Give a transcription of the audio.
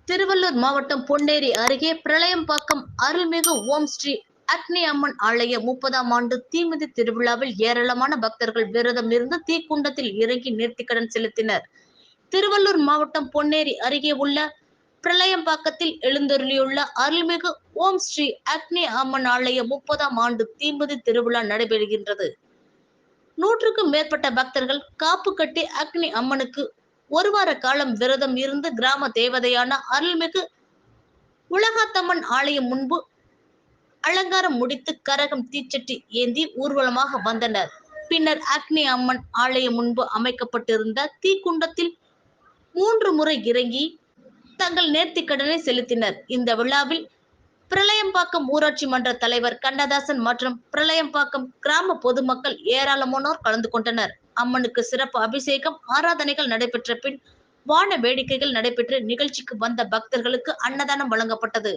திருவள்ளூர் மாவட்டம் பொன்னேரி அருகே பிரளயம்பாக்கம் அருள்மிகு ஓம் ஸ்ரீ அக்னி அம்மன் ஆலய 30ஆம் ஆண்டு தீமிதி திருவிழாவில் ஏராளமான பக்தர்கள் விரதம் இருந்து தீக்குண்டத்தில் இறங்கி நேர்த்திக்கடன் செலுத்தினர். திருவள்ளூர் மாவட்டம் பொன்னேரி அருகே உள்ள பிரளயம்பாக்கத்தில் எழுந்தருளியுள்ள அருள்மிகு ஓம் ஸ்ரீ அக்னி அம்மன் ஆலய 30ஆம் ஆண்டு தீமிதி திருவிழா நடைபெறுகின்றது. 100க்கும் மேற்பட்ட பக்தர்கள் காப்பு கட்டி அக்னி அம்மனுக்கு ஒரு வார காலம் விரதம் இருந்து கிராம தேவதையான அருள்மிகு உலகாத்தம்மன் ஆலயம் முன்பு அலங்காரம் முடித்து கரகம் தீச்சட்டி ஏந்தி ஊர்வலமாக வந்தனர். பின்னர் அக்னி அம்மன் ஆலயம் முன்பு அமைக்கப்பட்டிருந்த தீக்குண்டத்தில் 3 முறை இறங்கி தங்கள் நேர்த்திக்கடனை செலுத்தினர். இந்த விழாவில் பிரளயம்பாக்கம் ஊராட்சி மன்ற தலைவர் கண்ணதாசன் மற்றும் பிரளயம்பாக்கம் கிராம பொதுமக்கள் ஏராளமானோர் கலந்து கொண்டனர். அம்மனுக்கு சிறப்பு அபிஷேகம், ஆராதனைகள் நடைபெற்ற பின் வான வேடிக்கைகள் நடைபெற்று நிகழ்ச்சிக்கு வந்த பக்தர்களுக்கு அன்னதானம் வழங்கப்பட்டது.